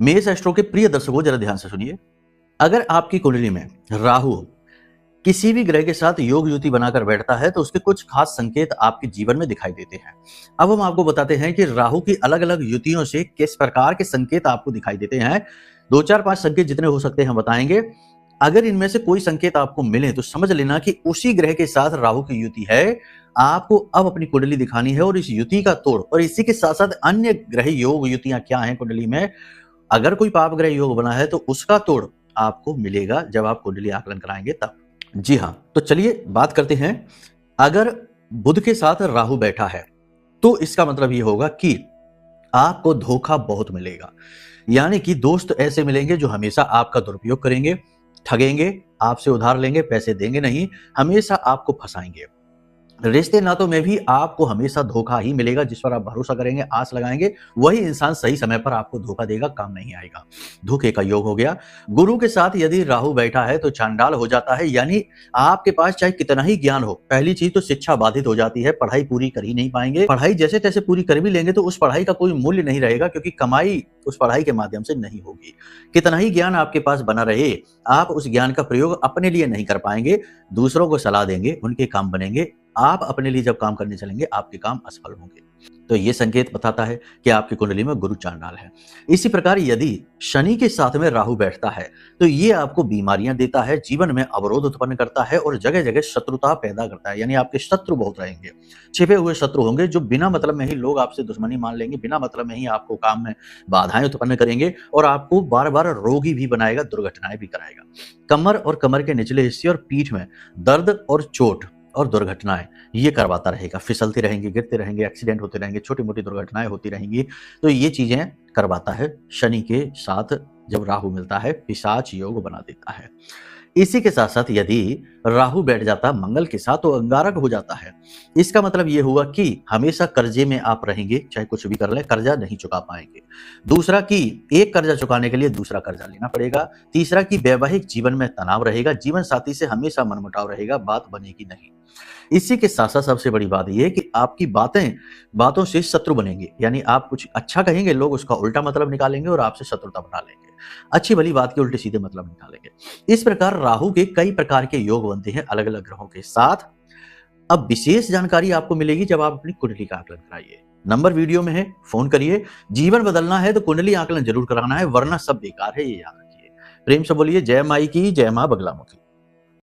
मेष एस्ट्रो के प्रिय दर्शकों, जरा ध्यान से सुनिए। अगर आपकी कुंडली में राहु किसी भी ग्रह के साथ योग युति बनाकर बैठता है तो उसके कुछ खास संकेत आपके जीवन में दिखाई देते हैं। अब हम आपको बताते हैं कि राहु की अलग अलग युतियों से किस प्रकार के संकेत आपको दिखाई देते हैं। 2 4 5 संकेत जितने हो सकते हैं हम बताएंगे। अगर इनमें से कोई संकेत आपको मिले तो समझ लेना कि उसी ग्रह के साथ राहु की युति है। आपको अब अपनी कुंडली दिखानी है और इस युति का तोड़, और इसी के साथ साथ अन्य ग्रह योग युतियां क्या हैं कुंडली में। अगर कोई पाप ग्रह योग बना है तो उसका तोड़ आपको मिलेगा जब आप कुंडली आकलन कराएंगे तब। जी हाँ, तो चलिए बात करते हैं। अगर बुध के साथ राहु बैठा है तो इसका मतलब ये होगा कि आपको धोखा बहुत मिलेगा। यानी कि दोस्त ऐसे मिलेंगे जो हमेशा आपका दुरुपयोग करेंगे, ठगेंगे, आपसे उधार लेंगे, पैसे देंगे नहीं, हमेशा आपको फंसाएंगे। रिश्ते नातों में भी आपको हमेशा धोखा ही मिलेगा। जिस पर आप भरोसा करेंगे, आस लगाएंगे, वही इंसान सही समय पर आपको धोखा देगा, काम नहीं आएगा। धोखे का योग हो गया। गुरु के साथ यदि राहु बैठा है तो चांडाल हो जाता है। यानी आपके पास चाहे कितना ही ज्ञान हो, पहली चीज तो शिक्षा बाधित हो जाती है, पढ़ाई पूरी कर ही नहीं पाएंगे। पढ़ाई जैसे तैसे पूरी कर भी लेंगे तो उस पढ़ाई का कोई मूल्य नहीं रहेगा, क्योंकि कमाई उस पढ़ाई के माध्यम से नहीं होगी। कितना ही ज्ञान आपके पास बना रहे, आप उस ज्ञान का प्रयोग अपने लिए नहीं कर पाएंगे, दूसरों को सलाह देंगे, उनके काम बनेंगे। आप अपने लिए जब काम करने चलेंगे, आपके काम असफल होंगे। तो ये संकेत बताता है कि आपकी कुंडली में गुरु चांडाल है। इसी प्रकार यदि शनि के साथ में राहु बैठता है तो ये आपको बीमारियां देता है, जीवन में अवरोध उत्पन्न करता है और जगह जगह शत्रुता पैदा करता है। यानी आपके शत्रु बहुत रहेंगे, छिपे हुए शत्रु होंगे जो बिना मतलब में ही लोग आपसे दुश्मनी मान लेंगे, बिना मतलब में ही आपको काम में बाधाएं उत्पन्न करेंगे और आपको बार बार रोगी भी बनाएगा, दुर्घटनाएं भी कराएगा। कमर और कमर के निचले हिस्से और पीठ में दर्द और चोट और दुर्घटनाएं ये करवाता रहेगा। फिसलते रहेंगे, गिरते रहेंगे, एक्सीडेंट होते रहेंगे, छोटी मोटी दुर्घटनाएं होती रहेंगी। तो ये चीजें करवाता है। शनि के साथ जब राहु मिलता है पिशाच योग बना देता है। इसी के साथ साथ यदि राहु बैठ जाता मंगल के साथ तो अंगारक हो जाता है। इसका मतलब ये हुआ कि हमेशा कर्जे में आप रहेंगे, चाहे कुछ भी कर ले, कर्जा नहीं चुका पाएंगे। दूसरा कि एक कर्जा चुकाने के लिए दूसरा कर्जा लेना पड़ेगा। तीसरा कि वैवाहिक जीवन में तनाव रहेगा, जीवन साथी से हमेशा मनमुटाव रहेगा, बात बनेगी नहीं। इसी के साथ साथ सबसे बड़ी बात यह है कि आपकी बातों से शत्रु बनेंगे। यानी आप कुछ अच्छा कहेंगे, लोग उसका उल्टा मतलब निकालेंगे और आपसे शत्रुता बना लेंगे, अच्छी भली बात के उल्टे सीधे मतलब निकालेंगे। इस प्रकार राहु के कई प्रकार के योग बनते हैं अलग अलग ग्रहों के साथ। अब विशेष जानकारी आपको मिलेगी जब आप अपनी कुंडली का आकलन कराइए। नंबर वीडियो में है, फोन करिए। जीवन बदलना है तो कुंडली आकलन जरूर कराना है, वरना सब बेकार है, ये याद रखिए। प्रेम से बोलिए जय माई की, जय मां बगलामुखी।